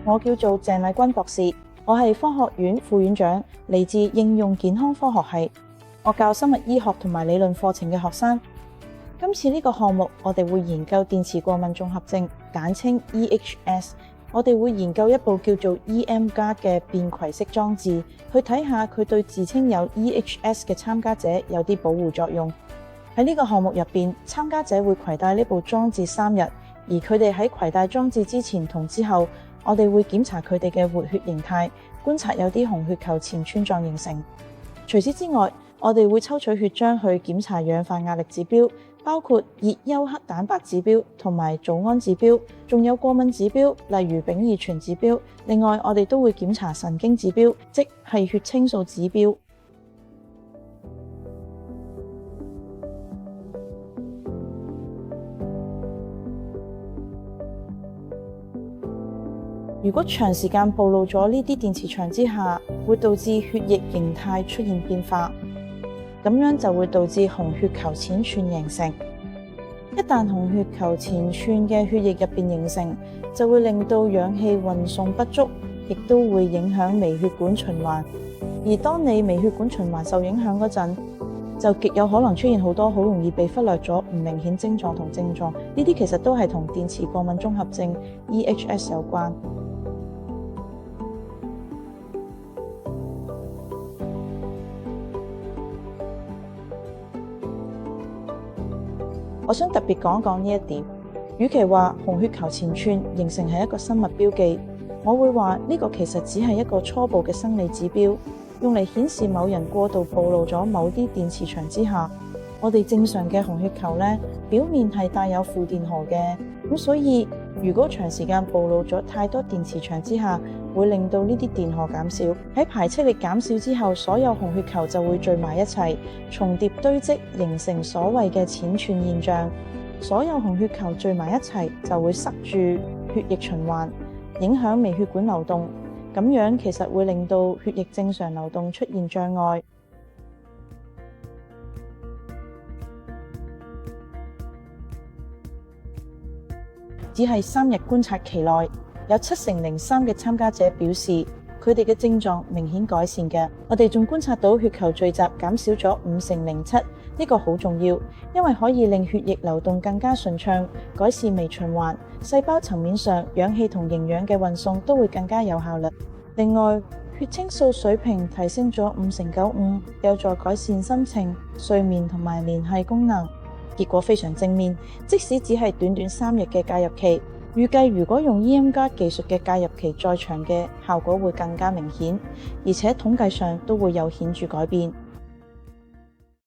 我叫做鄭麗君博士，我係科學院副院長，嚟自應用健康科學系，我教生物醫學同埋理論課程嘅學生。今次呢個項目，我哋會研究電磁過敏綜合症，簡稱 EHS。我哋會研究一部叫做 EM-Guard 嘅便攜式裝置，去睇下佢對自稱有 EHS 嘅參加者有啲保護作用。喺呢個項目入邊，參加者會攜帶呢部裝置3日，而佢哋喺攜帶裝置之前同之後，我哋會檢查佢哋嘅活血形態，觀察有啲紅血球前串狀形成。除此之外，我哋會抽取血漿去檢查氧化壓力指標，包括熱休克蛋白指標同埋組胺指標，仲有過敏指標，例如丙二醇指標。另外，我哋都會檢查神經指標，即係血清素指標。如果長時間暴露咗呢啲電磁場之下，會導致血液形態出現變化，咁樣就會導致紅血球淺串形成。一旦紅血球前串嘅血液入邊形成，就會令到氧氣運送不足，亦都會影響微血管循環。而當你微血管循環受影響嗰陣，就極有可能出現好多好容易被忽略咗唔明顯症狀同症狀。呢啲其實都係同電磁過敏綜合症 EHS 有關。我想特別講一講呢一點，與其話紅血球前串形成係一個生物標記，我會話呢個其實只係一個初步嘅生理指標，用嚟顯示某人過度暴露咗某啲電磁場之下。我哋正常嘅紅血球呢，表面係帶有負電荷嘅，咁所以如果長時間暴露咗太多電磁場之下，會令到呢啲電荷減少。喺排斥力減少之後，所有紅血球就會聚埋一齊，重疊堆積，形成所謂嘅淺串現象。所有紅血球聚埋一齊就會塞住血液循環，影響微血管流動。咁樣其實會令到血液正常流動出現障礙。只係3日觀察期內，有73%嘅參加者表示佢哋嘅症狀明顯改善嘅。我哋仲觀察到血球聚集減少咗50%，呢個好重要，因為可以令血液流動更加順暢，改善微循環。細胞層面上，氧氣同營養嘅運送都會更加有效率。另外，血清素水平提升咗5.95%，有助改善心情、睡眠同埋聯繫功能。結果非常正面，即使只係短短3日嘅介入期，預計如果用 EM-Guard 技術嘅介入期再長嘅，效果會更加明顯，而且統計上都會有顯著改變。